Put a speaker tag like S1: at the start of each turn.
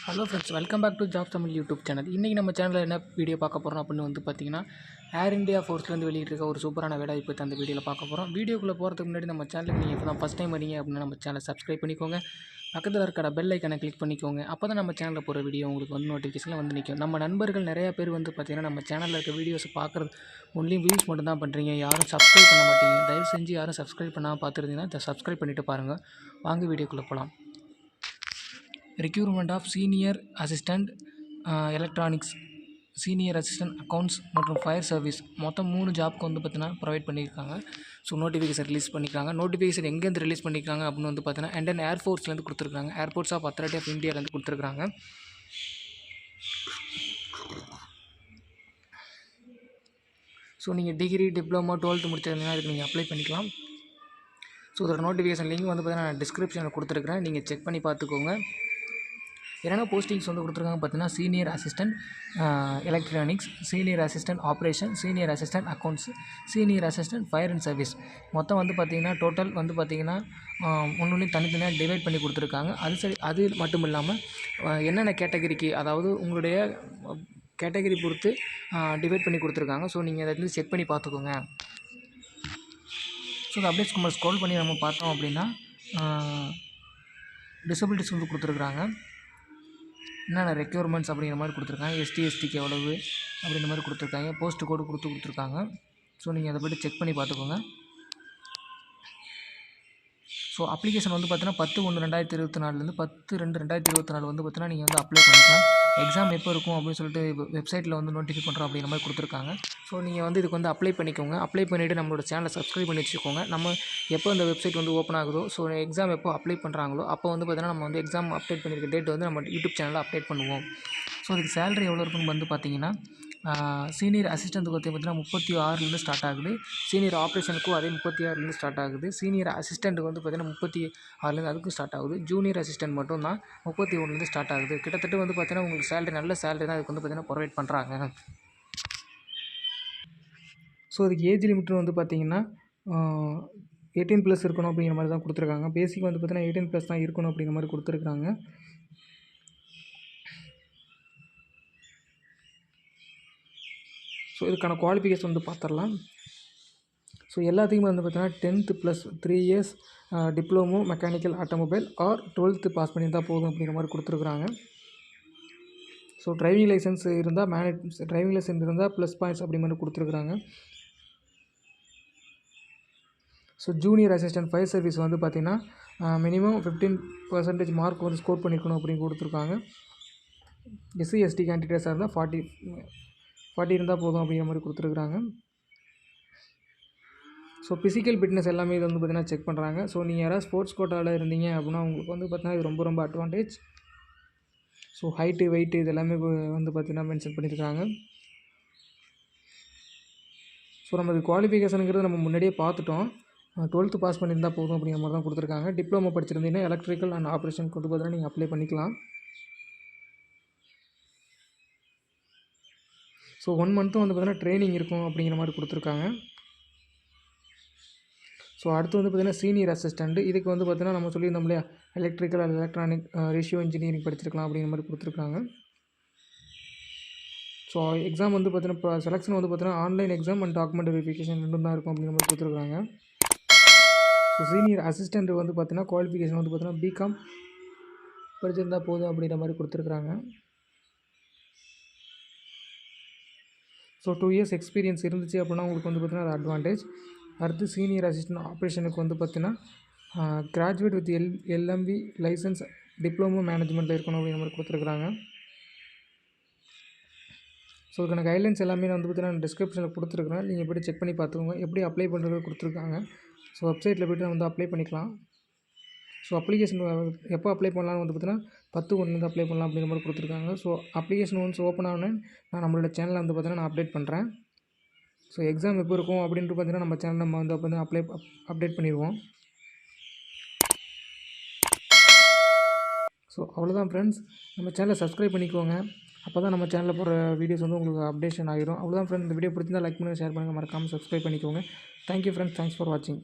S1: Hello ஃப்ரெண்ட்ஸ், welcome back to job Tamil YouTube channel. இன்றைக்கி நம்ம சேனலில் என்ன வீடியோ பார்க்க போகிறோம் அப்படின்னு வந்து பார்த்திங்கன்னா, ஏர் இந்தியா ஃபோர்ஸ்லேருந்து வெளியிட்டிருக்க ஒரு சூப்பரான வேலை பற்றி அந்த வீடியோவில் பார்க்க போகிறோம். வீடியோக்குள்ளே போகிறதுக்கு முன்னாடி நம்ம சேனலுக்கு நீங்கள் இப்போ தான் ஃபஸ்ட் டைம் வரீங்க அப்படின்னா நம்ம சேனலை சப்ஸ்கிரைப் பண்ணிக்கோங்க. பக்கத்தில் இருக்கிற பெல் ஐக்கனை கிளிக் பண்ணிக்கோங்க. அப்போ தான் நம்ம சேனலில் போகிற வீடியோ உங்களுக்கு வந்து நோட்டிஃபிகேஷனில் வந்து நிற்கும். நம்ம நண்பர்கள் நிறையா பேர் வந்து பார்த்திங்கன்னா நம்ம சேனலில் இருக்க வீடியோஸ் பார்க்குறது ஒன்லி வியூஸ் மட்டும் தான் பண்ணுறீங்க, யாரும் சப்ஸ்கிரைப் பண்ண மாட்டீங்க. தயவு செஞ்சு யாரும் சப்ஸ்கிரைப் பண்ணாமல் பார்த்துருந்தீங்கன்னா சப்ஸ்கிரைப் பண்ணிவிட்டு பாருங்கள். வாங்க வீடியோக்குள்ளே போகலாம். Recruitment of senior assistant electronics, senior assistant accounts மற்றும் ஃபயர் சர்வீஸ் மொத்தம் 3 ஜாப்க்கு வந்து பார்த்தீங்கன்னா ப்ரொவைட் பண்ணியிருக்காங்க. ஸோ நோட்டிஃபிகேஷன் ரிலீஸ் பண்ணியிருக்காங்க. நோட்டிஃபிகேஷன் எங்கேருந்து ரிலீஸ் பண்ணியிருக்காங்க அப்படின்னு வந்து பார்த்தீங்கன்னா இந்தியன் ஏர்ஃபோர்ஸ்லேருந்து கொடுத்துருக்காங்க. ஏர்ஃபோர்ஸ் ஆஃப் அத்தாரிட்டி ஆஃப் இந்தியாவிலேருந்து கொடுத்துருக்காங்க. ஸோ நீங்கள் டிகிரி, டிப்ளமோ, 12th முடிச்சிருந்தீங்கன்னா இதுக்கு நீங்கள் அப்ளை பண்ணிக்கலாம். ஸோ இதோட நோட்டிஃபிகேஷன் லிங்க் வந்து பார்த்தீங்கன்னா நான் டிஸ்கிரிப்ஷனில் கொடுத்துருக்குறேன், நீங்கள் செக் பண்ணி பார்த்துக்கோங்க. என்னென்ன போஸ்டிங்ஸ் வந்து கொடுத்துருக்காங்க பார்த்தீங்கன்னா, senior assistant electronics, senior assistant operation, senior assistant accounts, senior assistant fire and service. மொத்தம் வந்து பார்த்திங்கன்னா டோட்டல் வந்து பார்த்திங்கன்னா ஒன்றுலையும் தனித்தனியாக டிவைட் பண்ணி கொடுத்துருக்காங்க. அது மட்டும் இல்லாமல் என்னென்ன கேட்டகரிக்கு, அதாவது உங்களுடைய கேட்டகரி பொறுத்து டிவைட் பண்ணி கொடுத்துருக்காங்க. ஸோ நீங்கள் அதை வந்து செக் பண்ணி பார்த்துக்கோங்க. ஸோ இந்த அப்டேட்ஸ் நம்ம ஸ்க்ரோல் பண்ணி நம்ம பார்த்தோம் அப்படின்னா டிசபிலிட்டிஸ் வந்து கொடுத்துருக்குறாங்க. என்னென்ன ரெக்யூர்மெண்ட்ஸ் அப்படிங்கிற மாதிரி கொடுத்துருக்காங்க. எஸ்டிக்கு எவ்வளவு அப்படின்ற மாதிரி கொடுத்துருக்காங்க. போஸ்ட் கோடு கொடுத்துருக்காங்க. ஸோ நீங்கள் அதை பற்றி செக் பண்ணி பார்த்துக்கோங்க. ஸோ அப்ளிகேஷன் வந்து பார்த்தீங்கன்னா 10/1/2024 10/2/2024 வந்து பார்த்தீங்கன்னா நீங்கள் வந்து அப்ளை பண்ணிக்கலாம். எக்ஸாம் எப்போ இருக்கும் அப்படின்னு சொல்லிட்டு வெப்சைட்டில் வந்து நோட்டிஃபை பண்ணுறோம் அப்படிங்கிற மாதிரி கொடுத்துருக்காங்க. ஸோ நீங்கள் வந்து இதுக்கு வந்து அப்ளை பண்ணிக்கோங்க. அப்ளை பண்ணிவிட்டு நம்மளோட சேனலை சப்ஸ்கிரைப் பண்ணி வச்சுக்கோங்க. நம்ம எப்போ இந்த வெப்சைட் வந்து ஓப்பன் ஆகுதோ, ஸோ எக்ஸாம் எப்போ அப்ளை பண்ணுறாங்களோ அப்போ வந்து பார்த்தீங்கன்னா நம்ம வந்து எக்ஸாம் அப்டேட் பண்ணியிருக்க டேட் வந்து நம்ம யூடியூப் சேனலில் அப்டேட் பண்ணுவோம். ஸோ அதுக்கு சேலரி எவ்வளோ இருக்குன்னு வந்து பார்த்தீங்கன்னா, சீனியர் அசிஸ்டண்ட்டுக்கு வந்து பார்த்தீங்கன்னா 36லேருந்து ஸ்டார்ட் ஆகுது. சீனியர் ஆப்ரேஷனுக்கும் அதே 36லேருந்து ஸ்டார்ட் ஆகுது. சீனியர் அசிஸ்டண்ட்டுக்கு வந்து பார்த்தீங்கன்னா 36லேருந்து அதுக்கும் ஸ்டார்ட் ஆகுது. ஜூனியர் அசிஸ்டண்ட் மட்டும் தான் 31லேருந்து ஸ்டார்ட் ஆகுது. கிட்டத்தட்ட வந்து பார்த்தீங்கன்னா உங்களுக்கு சேலரி நல்ல சேலரி தான் இதுக்கு வந்து பார்த்தீங்கன்னா ப்ரொவைட் பண்ணுறாங்க. ஸோ அதுக்கு ஏஜ் லிமிட் வந்து பார்த்தீங்கன்னா 18+ இருக்கணும் அப்படிங்கிற மாதிரி தான் கொடுத்துருக்காங்க. பேசிக் வந்து பார்த்தீங்கன்னா 18+ தான் இருக்கணும் அப்படிங்கிற மாதிரி கொடுத்துருக்காங்க. ஸோ இதுக்கான குவாலிஃபிகேஷன் வந்து பார்த்துடலாம். ஸோ எல்லாத்துக்குமே வந்து பார்த்தீங்கன்னா 10th + 3 years diploma mechanical automobile or 12th pass பண்ணியிருந்தால் போதும் அப்படிங்கிற மாதிரி கொடுத்துருக்குறாங்க. ஸோ டிரைவிங் லைசன்ஸ் இருந்தால் டிரைவிங் லைசன்ஸ் இருந்தால் ப்ளஸ் பாயிண்ட்ஸ் அப்படி மாதிரி கொடுத்துருக்குறாங்க. So junior assistant fire service வந்து பார்த்திங்கன்னா மினிமம் 15% மார்க் வந்து ஸ்கோர் பண்ணியிருக்கணும் அப்படின்னு கொடுத்துருக்காங்க. SC/ST கேண்டிடேட்ஸாக இருந்தால் 40 இருந்தால் போதும் அப்படிங்கிற மாதிரி கொடுத்துருக்குறாங்க. ஸோ ஃபிசிக்கல் ஃபிட்னஸ் எல்லாமே இது வந்து பார்த்திங்கன்னா செக் பண்ணுறாங்க. ஸோ நீங்கள் யாராவது ஸ்போர்ட்ஸ் கோட்டாவில் இருந்தீங்க அப்படின்னா உங்களுக்கு வந்து பார்த்திங்கன்னா இது ரொம்ப அட்வான்டேஜ். ஸோ ஹைட்டு, வெயிட்டு இது எல்லாமே வந்து பார்த்திங்கன்னா மென்ஷன் பண்ணியிருக்காங்க. ஸோ நம்ம இது குவாலிஃபிகேஷனுங்கிறது நம்ம முன்னாடியே பார்த்துட்டோம். 12th பாஸ் பண்ணியிருந்தால் போதும் அப்படிங்கிற மாதிரி தான் கொடுத்துருக்காங்க. டிப்ளமோ படிச்சிருந்தீங்கன்னா எலக்ட்ரிக்கல் அண்ட் ஆப்ரேஷனுக்கு வந்து பார்த்தீங்கன்னா நீங்கள் அப்ளை பண்ணிக்கலாம். ஸோ 1 month வந்து பார்த்தீங்கன்னா ட்ரைனிங் இருக்கும் அப்படிங்கிற மாதிரி கொடுத்துருக்காங்க. ஸோ அடுத்து வந்து பார்த்திங்கன்னா சீனியர் அசிஸ்டண்ட், இதுக்கு வந்து பார்த்திங்கன்னா நம்ம சொல்லியிருந்தோம் இல்லையா, electrical and electronic ratio engineering படிச்சிருக்கலாம் அப்படிங்கிற மாதிரி கொடுத்துருக்காங்க. ஸோ எக்ஸாம் வந்து பார்த்திங்கன்னா இப்போ செலெக்ஷன் வந்து பார்த்திங்கன்னா online exam and document verification ரெண்டும் தான் இருக்கும் அப்படிங்கிற மாதிரி கொடுத்துருக்காங்க. ஸோ சீனியர் அசிஸ்டண்ட் வந்து பார்த்திங்கன்னா குவாலிஃபிகேஷன் வந்து பார்த்திங்கன்னா பிகாம் படிச்சிருந்தால் போதும் அப்படிங்கிற மாதிரி கொடுத்துருக்குறாங்க. ஸோ 2 years எக்ஸ்பீரியன்ஸ் இருந்துச்சு அப்படின்னா உங்களுக்கு வந்து பார்த்திங்கன்னா அது அட்வான்டேஜ். அடுத்து சீனியர் அசிஸ்டன்ட் ஆப்ரேஷனுக்கு வந்து பார்த்திங்கன்னா graduate with LMV licence diploma மேனேஜ்மெண்ட்டில் இருக்கணும் அப்படிங்கிற மாதிரி கொடுத்துருக்குறாங்க. ஸோ இதுக்கான கைட்லைன்ஸ் எல்லாமே நான் வந்து பார்த்திங்கன்னா டிஸ்கிரிப்ஷனில் கொடுத்துருக்குறேன், நீங்கள் எப்படி செக் பண்ணி பார்த்துக்கோங்க. எப்படி அப்ளை பண்ணுறது கொடுத்துருக்காங்க. ஸோ வெப்சைட்டில் போய்ட்டு நம்ம வந்து அப்ளை பண்ணிக்கலாம். ஸோ அப்ளிகேஷன் எப்போ அப்ளை பண்ணலாம்னு வந்து பார்த்திங்கன்னா 10/1 அப்ளை பண்ணலாம் அப்படிங்கிற மாதிரி கொடுத்துருக்காங்க. ஸோ அப்ளிகேஷன் ஒன்ஸ் ஓப்பன் ஆனோடனே நான் நம்மளோட சேனலில் வந்து பார்த்திங்கன்னா நான் அப்டேட் பண்ணுறேன். ஸோ எக்ஸாம் எப்போ இருக்கும் அப்படின்ட்டு பார்த்திங்கன்னா நம்ம சேனல் நம்ம வந்து அப்போ வந்து அப்டேட் பண்ணிடுவோம். ஸோ அவ்வளோதான் ஃப்ரெண்ட்ஸ், நம்ம சேனலை சப்ஸ்கிரைப் பண்ணிக்கோங்க. அப்போ தான் நம்ம சேனலில் போகிற வீடியோஸ் வந்து உங்களுக்கு அப்டேஷன் ஆகிடும். அவ்வளோதான் ஃப்ரெண்ட்ஸ், இந்த வீடியோ பிடிச்சிருந்தால் லைக் பண்ணுங்கள், ஷேர் பண்ணுங்கள், மறக்காமல் சப்ஸ்கிரைப் பண்ணிக்கோங்க. தேங்க்யூ ஃப்ரெண்ட்ஸ், தேங்க்ஸ் ஃபார் வாட்சிங்.